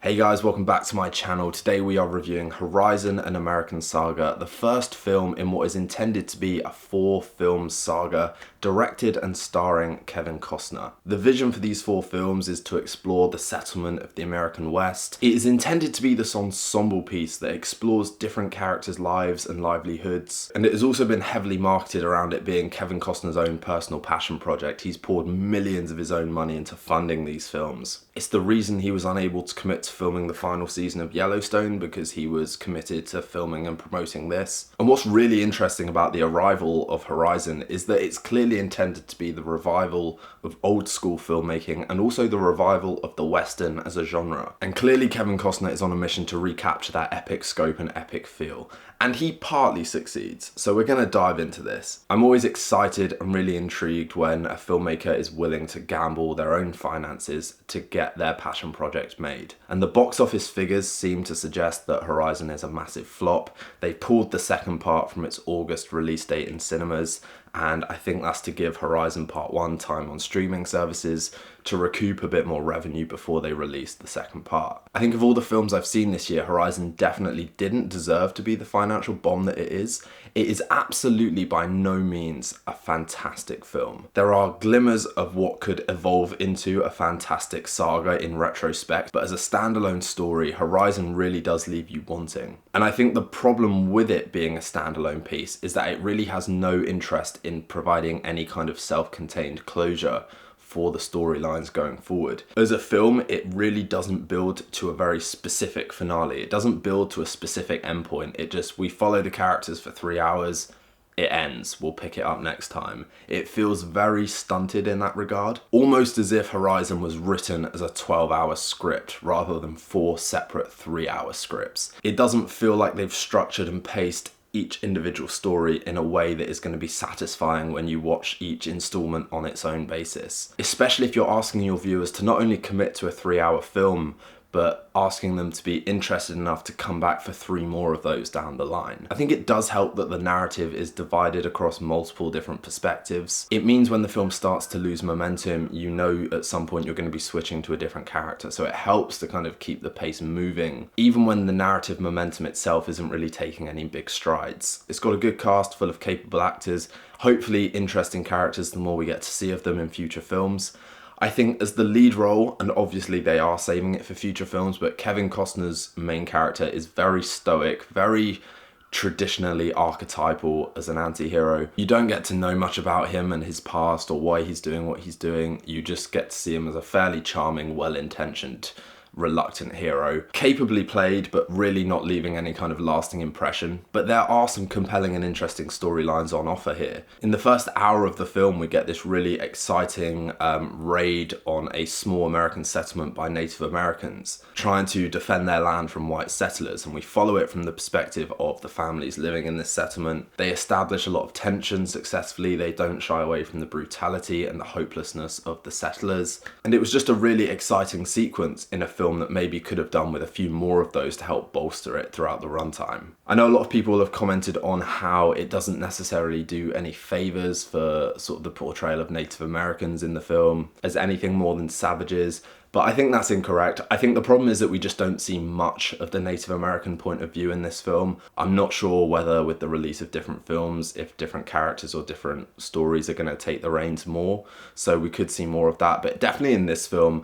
Hey guys, welcome back to my channel. Today we are reviewing Horizon: An American Saga, the first film in what is intended to be a 4-film saga, directed and starring Kevin Costner. The vision for these 4 films is to explore the settlement of the American West. It is intended to be this ensemble piece that explores different characters' lives and livelihoods, and it has also been heavily marketed around it being Kevin Costner's own personal passion project. He's poured millions of his own money into funding these films. It's the reason he was unable to commit to filming the final season of Yellowstone, because he was committed to filming and promoting this. And what's really interesting about the arrival of Horizon is that it's clearly intended to be the revival of old school filmmaking and also the revival of the Western as a genre. And clearly Kevin Costner is on a mission to recapture that epic scope and epic feel. And he partly succeeds, so we're going to dive into this. I'm always excited and really intrigued when a filmmaker is willing to gamble their own finances to get their passion project made. And the box office figures seem to suggest that Horizon is a massive flop. They pulled the second part from its August release date in cinemas, and I think that's to give Horizon Part 1 time on streaming services to recoup a bit more revenue before they released the second part. I think of all the films I've seen this year, Horizon definitely didn't deserve to be the financial bomb that it is. It is absolutely by no means a fantastic film. There are glimmers of what could evolve into a fantastic saga in retrospect, but as a standalone story, Horizon really does leave you wanting. And I think the problem with it being a standalone piece is that it really has no interest in providing any kind of self-contained closure for the storylines going forward. As a film, it really doesn't build to a very specific finale. It doesn't build to a specific endpoint. We follow the characters for 3 hours, it ends, we'll pick it up next time. It feels very stunted in that regard, almost as if Horizon was written as a 12-hour script rather than 4 separate 3-hour scripts. It doesn't feel like they've structured and paced each individual story in a way that is going to be satisfying when you watch each installment on its own basis. Especially if you're asking your viewers to not only commit to a 3-hour film, but asking them to be interested enough to come back for 3 more of those down the line. I think it does help that the narrative is divided across multiple different perspectives. It means when the film starts to lose momentum, you know at some point you're going to be switching to a different character, so it helps to kind of keep the pace moving, even when the narrative momentum itself isn't really taking any big strides. It's got a good cast full of capable actors, hopefully interesting characters the more we get to see of them in future films. I think as the lead role, and obviously they are saving it for future films, but Kevin Costner's main character is very stoic, very traditionally archetypal as an anti-hero. You don't get to know much about him and his past or why he's doing what he's doing. You just get to see him as a fairly charming, well-intentioned, reluctant hero, capably played but really not leaving any kind of lasting impression. But there are some compelling and interesting storylines on offer here. In the first hour of the film, we get this really exciting raid on a small American settlement by Native Americans trying to defend their land from white settlers, and we follow it from the perspective of the families living in this settlement. They establish a lot of tension successfully. They don't shy away from the brutality and the hopelessness of the settlers, and it was just a really exciting sequence in a film that maybe could have done with a few more of those to help bolster it throughout the runtime. I know a lot of people have commented on how it doesn't necessarily do any favors for sort of the portrayal of Native Americans in the film as anything more than savages, but I think that's incorrect. I think the problem is that we just don't see much of the Native American point of view in this film. I'm not sure whether with the release of different films, if different characters or different stories are going to take the reins more, so we could see more of that. But definitely in this film,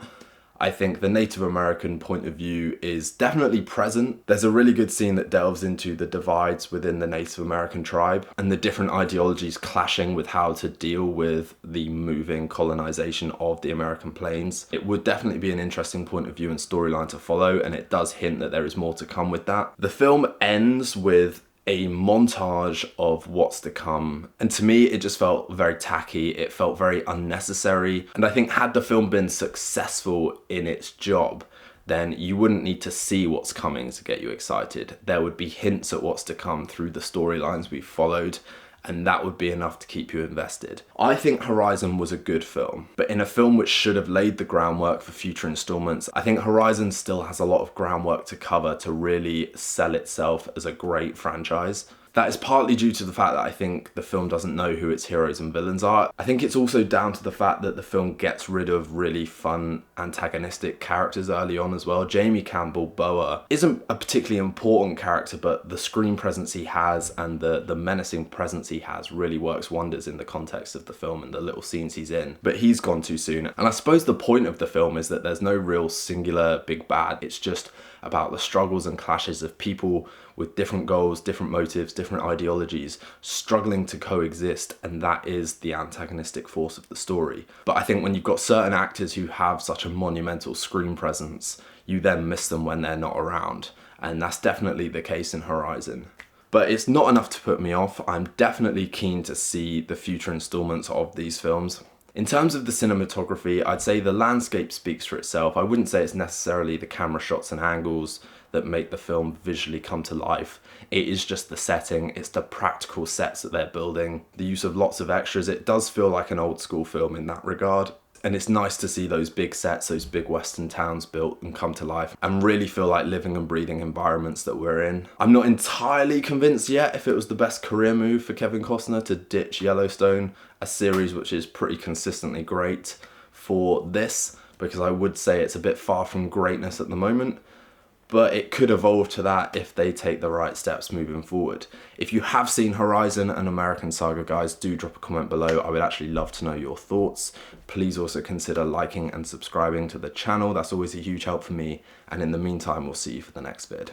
I think the Native American point of view is definitely present. There's a really good scene that delves into the divides within the Native American tribe and the different ideologies clashing with how to deal with the moving colonization of the American plains. It would definitely be an interesting point of view and storyline to follow, and it does hint that there is more to come with that. The film ends with a montage of what's to come, and to me it just felt very tacky. It felt very unnecessary, and I think had the film been successful in its job, then you wouldn't need to see what's coming to get you excited. There would be hints at what's to come through the storylines we followed, and that would be enough to keep you invested. I think Horizon was a good film, but in a film which should have laid the groundwork for future installments, I think Horizon still has a lot of groundwork to cover to really sell itself as a great franchise. That is partly due to the fact that I think the film doesn't know who its heroes and villains are. I think it's also down to the fact that the film gets rid of really fun antagonistic characters early on as well. Jamie Campbell Boa isn't a particularly important character, but the screen presence he has and the menacing presence he has really works wonders in the context of the film and the little scenes he's in. But he's gone too soon. And I suppose the point of the film is that there's no real singular big bad. It's just about the struggles and clashes of people with different goals, different motives, different ideologies, struggling to coexist, and that is the antagonistic force of the story. But I think when you've got certain actors who have such a monumental screen presence, you then miss them when they're not around, and that's definitely the case in Horizon. But it's not enough to put me off. I'm definitely keen to see the future installments of these films. In terms of the cinematography, I'd say the landscape speaks for itself. I wouldn't say it's necessarily the camera shots and angles that make the film visually come to life. It is just the setting, it's the practical sets that they're building, the use of lots of extras. It does feel like an old school film in that regard. And it's nice to see those big sets, those big western towns built and come to life and really feel like living and breathing environments that we're in. I'm not entirely convinced yet if it was the best career move for Kevin Costner to ditch Yellowstone, a series which is pretty consistently great, for this, because I would say it's a bit far from greatness at the moment. But it could evolve to that if they take the right steps moving forward. If you have seen Horizon and American Saga, guys, do drop a comment below. I would actually love to know your thoughts. Please also consider liking and subscribing to the channel. That's always a huge help for me. And in the meantime, we'll see you for the next vid.